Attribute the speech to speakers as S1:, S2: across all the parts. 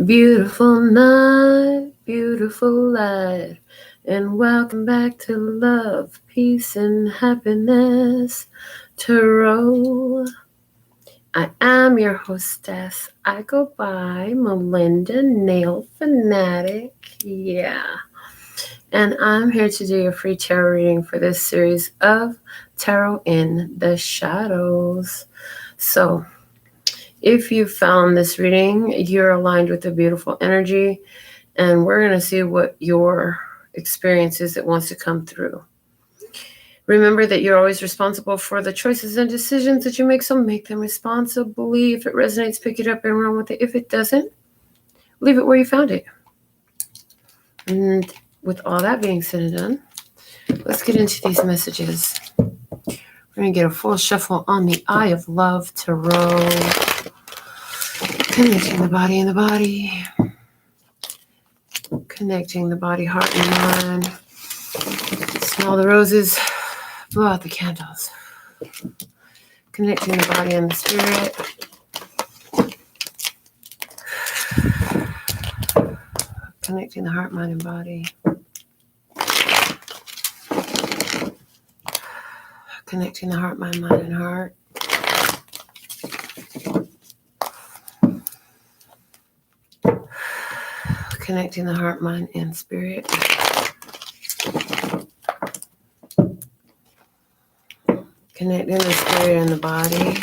S1: Beautiful night, beautiful light, and welcome back to Love, Peace, and Happiness Tarot. I am your hostess. I go by Melinda, NailFanatic. Yeah. And I'm here to do your free tarot reading for this series of Tarot in the Shadows. So, if you found this reading, you're aligned with the beautiful energy, and we're going to see what your experience is that wants to come through. Remember that you're always responsible for the choices and decisions that you make, so make them responsibly. If it resonates, pick it up and run with it. If it doesn't, leave it where you found it. And with all that being said and done, let's get into these messages. We're going to get a full shuffle on the Eye of Love Tarot. Connecting the body and the body. Connecting the body, heart, and mind. Smell the roses. Blow out the candles. Connecting the body and the spirit. Connecting the heart, mind, and body. Connecting the heart, mind, and heart. Connecting the heart, mind, and spirit. Connecting the spirit and the body.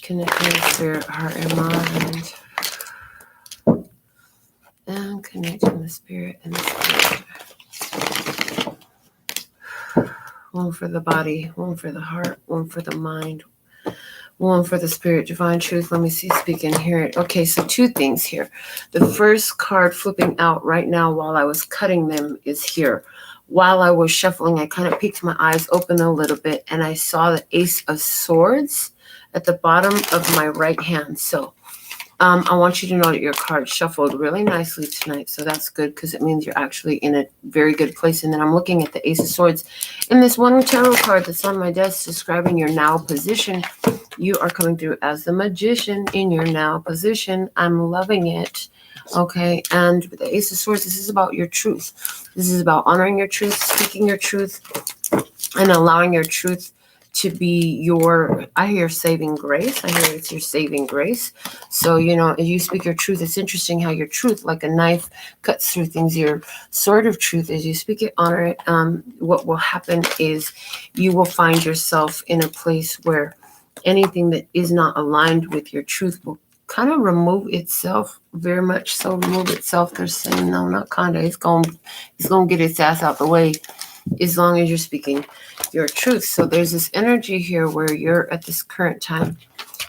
S1: Connecting the spirit, heart, and mind. And connecting the spirit and the spirit. One for the body, one for the heart, one for the mind, one for the spirit, divine truth. Let me see, speak and hear it. Okay, so two things here. The first card flipping out right now while I was cutting them is here. While I was shuffling, I kind of peeked my eyes open a little bit, and I saw the Ace of Swords at the bottom of my right hand. So I want you to know that your card shuffled really nicely tonight. So that's good, because it means you're actually in a very good place. And then I'm looking at the Ace of Swords. And this one tarot card that's on my desk describing your now position. You are coming through as the Magician in your now position. I'm loving it. Okay. And with the Ace of Swords, this is about your truth. This is about honoring your truth, speaking your truth, and allowing your truth to be your, I hear saving grace. I hear it's your saving grace. So, you know, you speak your truth. It's interesting how your truth, like a knife, cuts through things. Your sword of truth, as you speak it, honor it. What will happen is you will find yourself in a place where anything that is not aligned with your truth will kind of remove itself, very much so remove itself. They're saying, no, not kind of. It's going to get its ass out the way, as long as you're speaking your truth. So there's this energy here where you're at this current time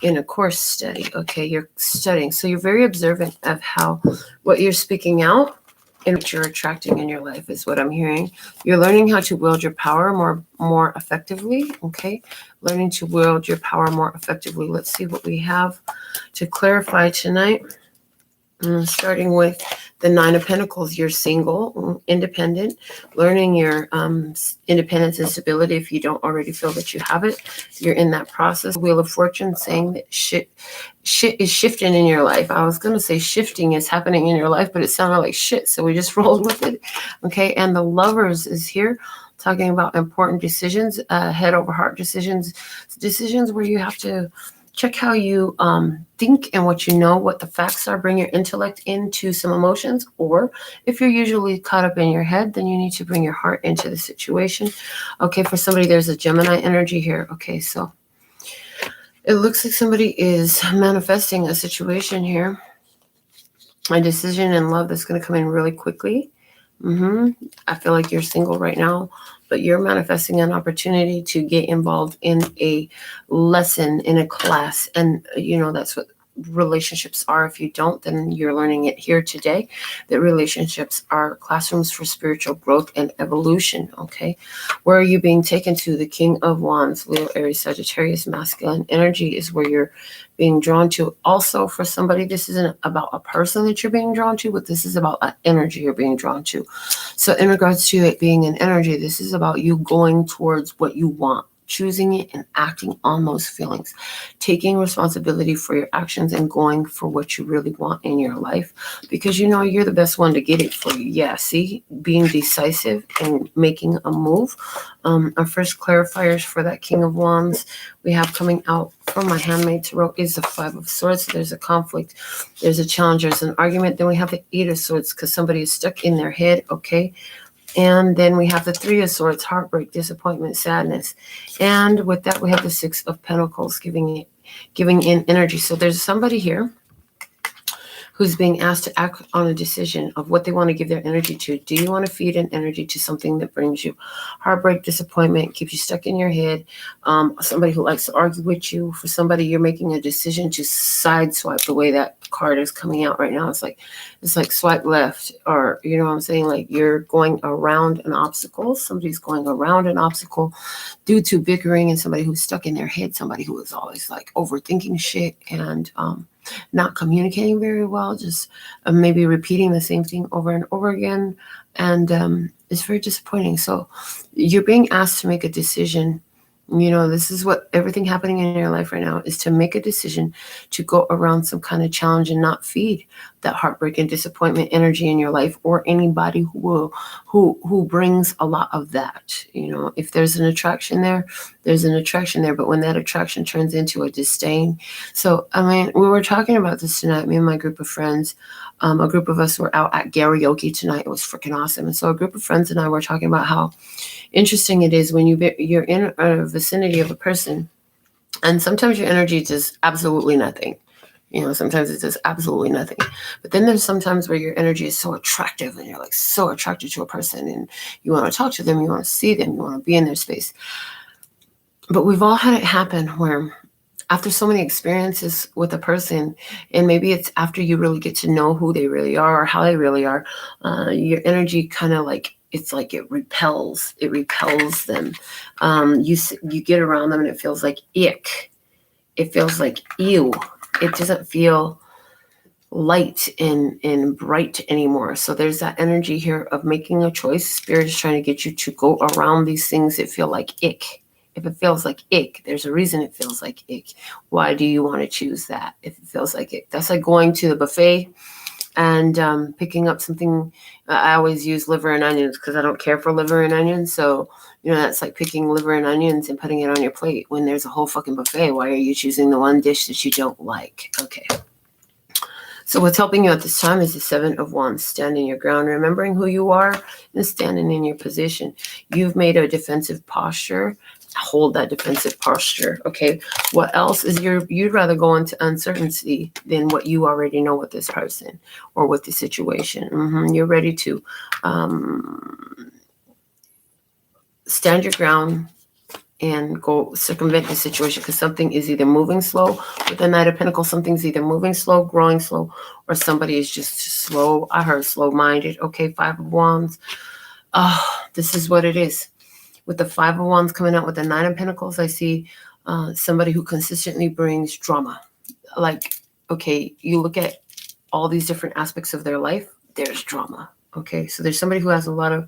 S1: in a course study. Okay, you're studying. So you're very observant of how what you're speaking out and what you're attracting in your life is what I'm hearing. You're learning how to wield your power more effectively. Okay, learning to wield your power more effectively. Let's see what we have to clarify tonight. Starting with the Nine of Pentacles, you're single, independent, learning your independence and stability. If you don't already feel that you have it, you're in that process. Wheel of Fortune saying that shit is shifting in your life. I was going to say shifting is happening in your life, but it sounded like shit, so we just rolled with it. Okay, and the Lovers is here, talking about important decisions, head over heart decisions where you have to check how you think and what you know, what the facts are. Bring your intellect into some emotions. Or if you're usually caught up in your head, then you need to bring your heart into the situation. Okay, for somebody, there's a Gemini energy here. Okay, so it looks like somebody is manifesting a situation here, a decision in love that's going to come in really quickly. I feel like you're single right now, but you're manifesting an opportunity to get involved in a lesson, in a class. And, you know, that's what relationships are. If you don't, then you're learning it here today, that relationships are classrooms for spiritual growth and evolution. Okay. Where are you being taken to? The King of Wands, Leo, Aries, Sagittarius, masculine energy is where you're being drawn to. Also, for somebody, this isn't about a person that you're being drawn to, but this is about an energy you're being drawn to. So in regards to it being an energy, this is about you going towards what you want choosing it and acting on those feelings, taking responsibility for your actions and going for what you really want in your life, because you know you're the best one to get it for you. Yeah, see, being decisive and making a move. Our first clarifiers for that King of Wands we have coming out from my handmade tarot is the Five of Swords. There's a conflict, there's a challenge, there's an argument. Then we have the Eight of Swords because somebody is stuck in their head, okay? And then we have the Three of Swords, heartbreak, disappointment, sadness. And with that, we have the Six of Pentacles, giving in energy. So there's somebody here who's being asked to act on a decision of what they want to give their energy to. Do you want to feed an energy to something that brings you heartbreak, disappointment, keeps you stuck in your head? Somebody who likes to argue with you. For somebody, you're making a decision to sideswipe. The way that card is coming out right now, it's like swipe left, or you know what I'm saying? Like you're going around an obstacle. Somebody's going around an obstacle due to bickering, and somebody who's stuck in their head, somebody who is always like overthinking shit and not communicating very well, just maybe repeating the same thing over and over again. And it's very disappointing. So you're being asked to make a decision. You know, this is what everything happening in your life right now is, to make a decision to go around some kind of challenge and not feed that heartbreak and disappointment energy in your life, or anybody who brings a lot of that. You know, if there's an attraction there, there's an attraction there. But when that attraction turns into a disdain. So, I mean, we were talking about this tonight, me and my group of friends. A group of us were out at karaoke tonight. It was freaking awesome. And so a group of friends and I were talking about how interesting it is when you're in a vicinity of a person, and sometimes your energy does absolutely nothing. You know, sometimes it does absolutely nothing. But then there's sometimes where your energy is so attractive, and you're like so attracted to a person, and you want to talk to them, you want to see them, you want to be in their space. But we've all had it happen where after so many experiences with a person, and maybe it's after you really get to know who they really are or how they really are, your energy kind of like, it's like it repels them. You get around them and it feels like ick. It feels like ew. It doesn't feel light and bright anymore. So there's that energy here of making a choice. Spirit is trying to get you to go around these things that feel like ick. If it feels like ick, there's a reason it feels like ick. Why do you want to choose that if it feels like ick? That's like going to the buffet and picking up something. I always use liver and onions because I don't care for liver and onions. So, you know, that's like picking liver and onions and putting it on your plate when there's a whole fucking buffet. Why are you choosing the one dish that you don't like? Okay. So what's helping you at this time is the Seven of Wands. Stand in your ground, remembering who you are and standing in your position. You've made a defensive posture. Hold that defensive posture. Okay. What else is you'd rather go into uncertainty than what you already know with this person or with the situation. You're ready to stand your ground and go circumvent the situation, because something is either moving slow. With the Knight of Pentacles, something's either moving slow, growing slow, or somebody is just slow. I heard slow-minded. Okay, Five of Wands. This is what it is. With the Five of Wands coming out with the Nine of Pentacles, I see somebody who consistently brings drama. Like, okay, you look at all these different aspects of their life, there's drama. Okay, so there's somebody who has a lot of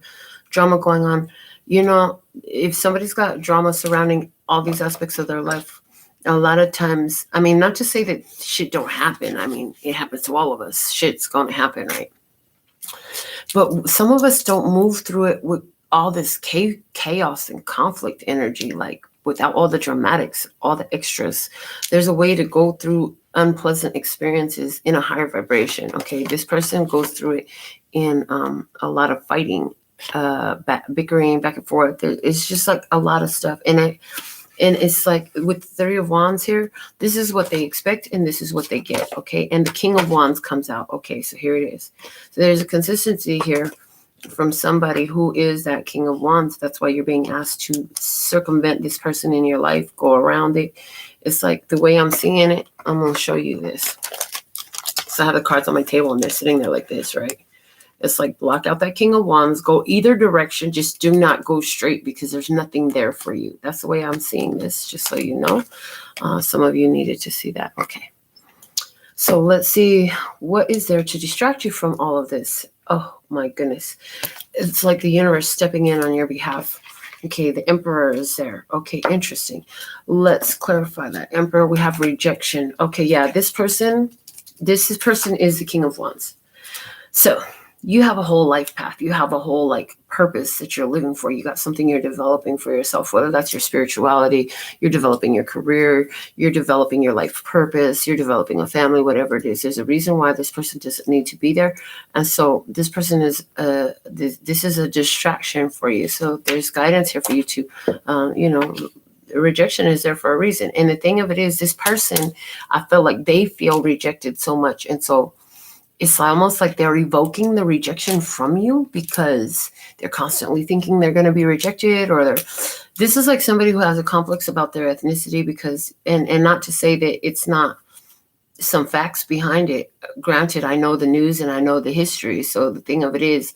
S1: drama going on. You know, if somebody's got drama surrounding all these aspects of their life, a lot of times, I mean, not to say that shit don't happen. I mean, it happens to all of us. Shit's going to happen, right? But some of us don't move through it with all this chaos and conflict energy, like without all the dramatics, all the extras. There's a way to go through unpleasant experiences in a higher vibration. Okay, this person goes through it in a lot of fighting, bickering back and forth. It's just like a lot of stuff. And it's like with the Three of Wands here, this is what they expect and this is what they get. Okay, and the King of Wands comes out. Okay, so here it is. So there's a consistency here from somebody who is that King of Wands. That's why you're being asked to circumvent this person in your life, go around it. It's like the way I'm seeing it, I'm going to show you this. So I have the cards on my table and they're sitting there like this, right? It's like block out that King of Wands, go either direction, just do not go straight because there's nothing there for you. That's the way I'm seeing this, just so you know. Some of you needed to see that. Okay. So let's see, what is there to distract you from all of this? Oh my goodness. It's like the universe stepping in on your behalf. Okay, the Emperor is there. Okay, interesting. Let's clarify that. Emperor, we have rejection. Okay, yeah, this person is the King of Wands. So you have a whole life path. You have a whole like purpose that you're living for. You got something you're developing for yourself, whether that's your spirituality, you're developing your career, you're developing your life purpose, you're developing a family, whatever it is. There's a reason why this person doesn't need to be there. And so this person is, this is a distraction for you. So there's guidance here for you to, rejection is there for a reason. And the thing of it is, this person, I feel like they feel rejected so much. And so it's almost like they're evoking the rejection from you because they're constantly thinking they're going to be rejected, or this is like somebody who has a complex about their ethnicity because, and not to say that it's not some facts behind it. Granted, I know the news and I know the history. So the thing of it is,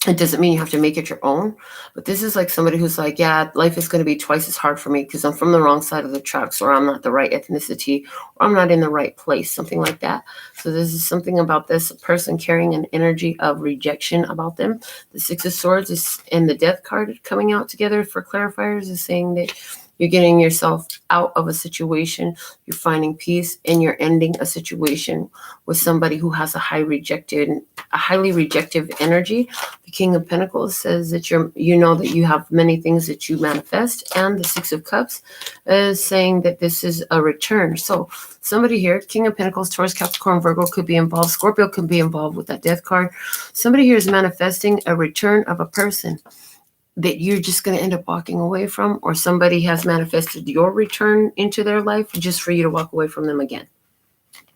S1: it doesn't mean you have to make it your own, but this is like somebody who's like, yeah, life is going to be twice as hard for me because I'm from the wrong side of the tracks, or I'm not the right ethnicity, or I'm not in the right place, something like that. So this is something about this person carrying an energy of rejection about them. The Six of Swords is, and the Death card coming out together for clarifiers is saying that you're getting yourself out of a situation, you're finding peace, and you're ending a situation with somebody who has a highly rejective energy. The King of Pentacles says that you know that you have many things that you manifest, and the Six of Cups is saying that this is a return. So somebody here, King of Pentacles, Taurus, Capricorn, Virgo could be involved. Scorpio could be involved with that Death card. Somebody here is manifesting a return of a person that you're just going to end up walking away from, or somebody has manifested your return into their life just for you to walk away from them again.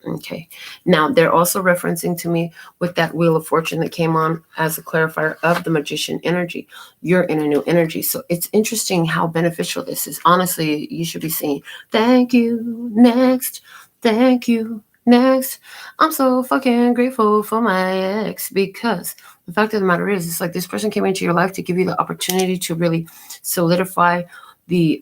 S1: Okay. Now, they're also referencing to me with that Wheel of Fortune that came on as a clarifier of the Magician energy. You're in a new energy. So it's interesting how beneficial this is. Honestly, you should be saying, thank you, next. Thank you, next. I'm so fucking grateful for my ex, because the fact of the matter is, it's like this person came into your life to give you the opportunity to really solidify the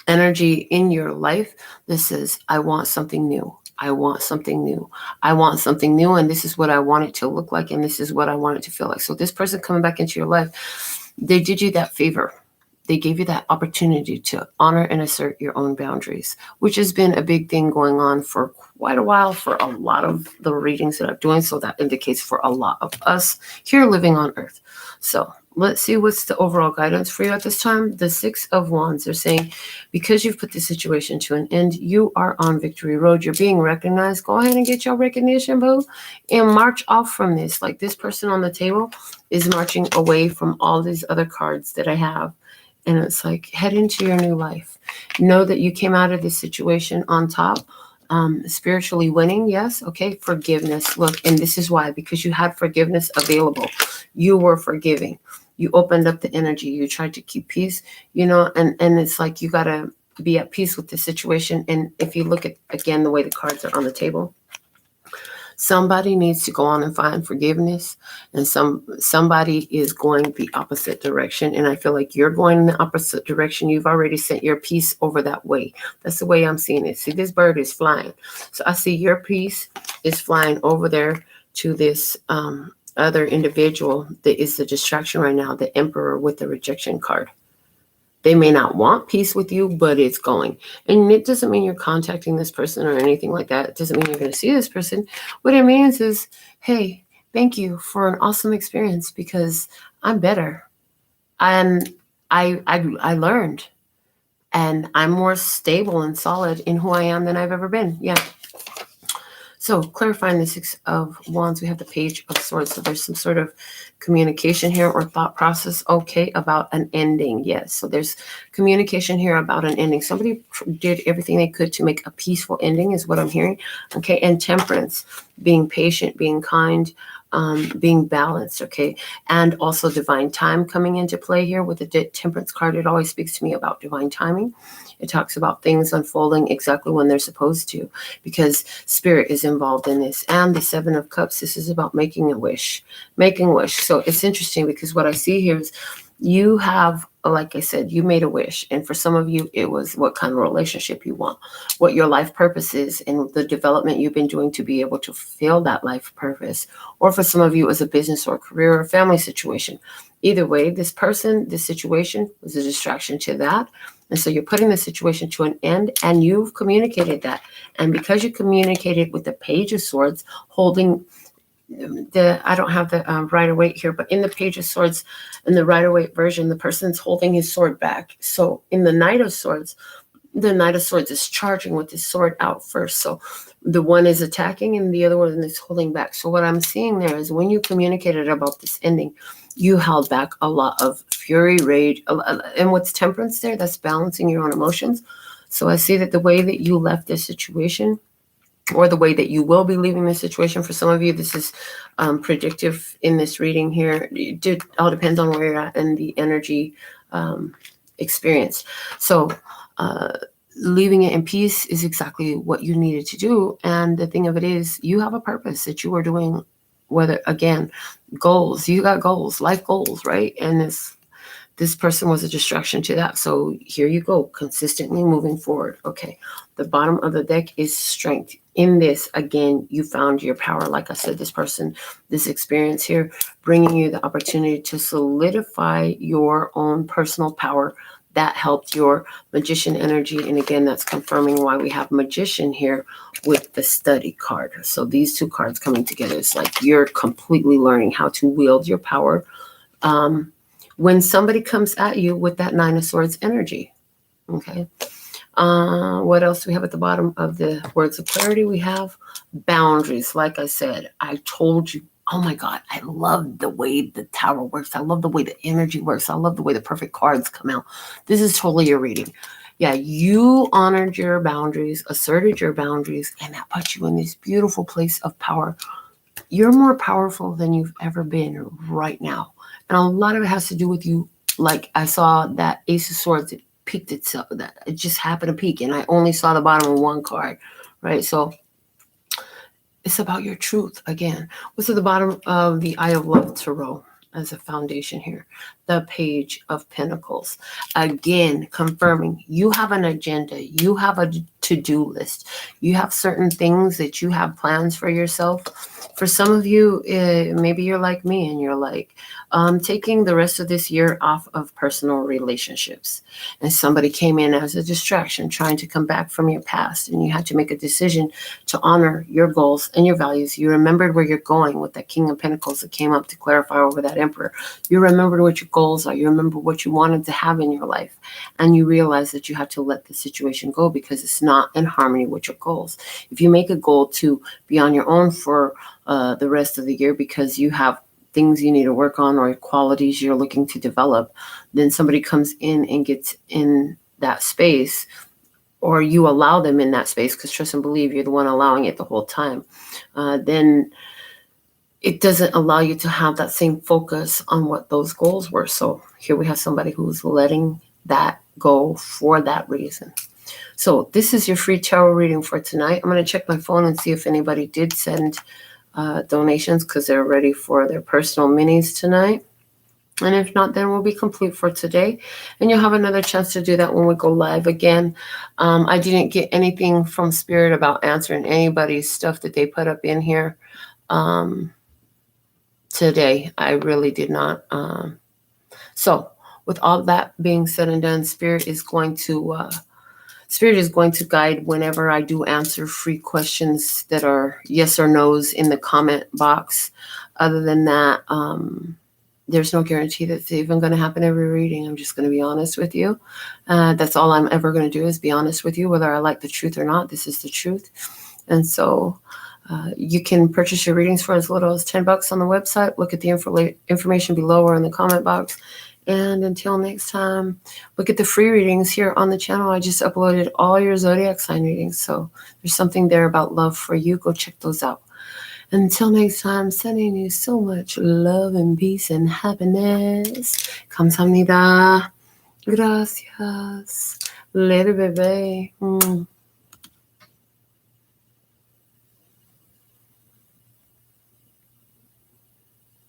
S1: energy in your life. This is, I want something new. I want something new. I want something new. And this is what I want it to look like. And this is what I want it to feel like. So this person coming back into your life, they did you that favor. They gave you that opportunity to honor and assert your own boundaries, which has been a big thing going on for quite a while for a lot of the readings that I'm doing. So that indicates for a lot of us here living on Earth. So let's see what's the overall guidance for you at this time. The Six of Wands are saying, because you've put the situation to an end, you are on victory road. You're being recognized. Go ahead and get your recognition, boo, and march off from this. Like this person on the table is marching away from all these other cards that I have. And it's like, head into your new life. Know that you came out of this situation on top, spiritually winning. Yes. Okay. Forgiveness. Look, and this is why, because you had forgiveness available. You were forgiving. You opened up the energy. You tried to keep peace, and it's like, you got to be at peace with the situation. And if you look at, again, the way the cards are on the table, somebody needs to go on and find forgiveness, and somebody is going the opposite direction. And I feel like you're going in the opposite direction. You've already sent your peace over that way. That's the way I'm seeing it. See, this bird is flying. So I see your peace is flying over there to this other individual that is the distraction right now, the Emperor with the rejection card. They may not want peace with you, but it's going. And it doesn't mean you're contacting this person or anything like that. It doesn't mean you're going to see this person. What it means is, hey, thank you for an awesome experience, because I'm better. And I learned. And I'm more stable and solid in who I am than I've ever been. Yeah. So clarifying the Six of Wands, we have the Page of Swords. So there's some sort of communication here or thought process, okay, about an ending. Yes, so there's communication here about an ending. Somebody did everything they could to make a peaceful ending is what I'm hearing. Okay, and Temperance, being patient, being kind, being balanced, okay, and also divine time coming into play here with the Temperance card. It always speaks to me about divine timing. It talks about things unfolding exactly when they're supposed to, because spirit is involved in this. And the Seven of Cups, this is about making a wish. So it's interesting, because what I see here is You have, like I said, you made a wish. And for some of you, it was what kind of relationship you want, what your life purpose is, and the development you've been doing to be able to fulfill that life purpose. Or for some of you, it was a business or career or family situation. Either way, this person, this situation was a distraction to that. And so you're putting the situation to an end, and you've communicated that. And because you communicated with the Page of Swords, holding I don't have the Rider-Waite here, but in the Page of Swords, in the Rider-Waite version, the person's holding his sword back. So in the Knight of Swords, the Knight of Swords is charging with his sword out first. So the one is attacking and the other one is holding back. So what I'm seeing there is when you communicated about this ending, you held back a lot of fury, rage, and what's temperance there? That's balancing your own emotions. So I see that the way that you left this situation, or the way that you will be leaving this situation, for some of you, this is predictive in this reading here. It all depends on where you're at and the energy experience. So leaving it in peace is exactly what you needed to do. And the thing of it is, you have a purpose that you are doing, whether, again, goals, you got goals, life goals, right? And this person was a distraction to that. So here you go, consistently moving forward. Okay, the bottom of the deck is strength. In this, again, you found your power. Like I said, this person, this experience here, bringing you the opportunity to solidify your own personal power. That helped your Magician energy. And again, that's confirming why we have Magician here with the Study card. So these two cards coming together, it's like you're completely learning how to wield your power when somebody comes at you with that Nine of Swords energy. Okay. What else do we have at the bottom of the words of clarity? We have boundaries. Like I said, I told you, oh my God, I love the way the Tower works. I love the way the energy works. I love the way the perfect cards come out. This is totally your reading. Yeah, you honored your boundaries, asserted your boundaries, and that put you in this beautiful place of power. You're more powerful than you've ever been right now. And a lot of it has to do with you. Like I saw that Ace of Swords, it peaked itself. That it just happened to peak, and I only saw the bottom of one card, right? So it's about your truth again. What's at the bottom of the Eye of Love Tarot as a foundation here? The Page of Pentacles. Again, confirming you have an agenda. You have a to-do list. You have certain things that you have plans for yourself. For some of you, maybe you're like me and you're like, taking the rest of this year off of personal relationships. And somebody came in as a distraction, trying to come back from your past. And you had to make a decision to honor your goals and your values. You remembered where you're going with that King of Pentacles that came up to clarify over that Emperor. You remembered what your goals are. You remember what you wanted to have in your life. And you realize that you have to let the situation go because it's not in harmony with your goals. If you make a goal to be on your own for the rest of the year because you have things you need to work on or qualities you're looking to develop, then somebody comes in and gets in that space, or you allow them in that space, because trust and believe you're the one allowing it the whole time, then it doesn't allow you to have that same focus on what those goals were. So here we have somebody who's letting that go for that reason. So this is your free tarot reading for tonight. I'm going to check my phone and see if anybody did send donations, because they're ready for their personal minis tonight. And if not, then we'll be complete for today. And you'll have another chance to do that when we go live again. I didn't get anything from Spirit about answering anybody's stuff that they put up in here today. I really did not. So with all that being said and done, Spirit is going to guide whenever I do answer free questions that are yes or no's in the comment box. Other than that, there's no guarantee that it's even going to happen every reading. I'm just going to be honest with you. That's all I'm ever going to do is be honest with you, whether I like the truth or not. This is the truth. And so you can purchase your readings for as little as $10 on the website. Look at the information below or in the comment box. And until next time, look at the free readings here on the channel. I just uploaded all your zodiac sign readings. So there's something there about love for you. Go check those out. Until next time, sending you so much love and peace and happiness. Kamsahamnida. Gracias. Later, bebe.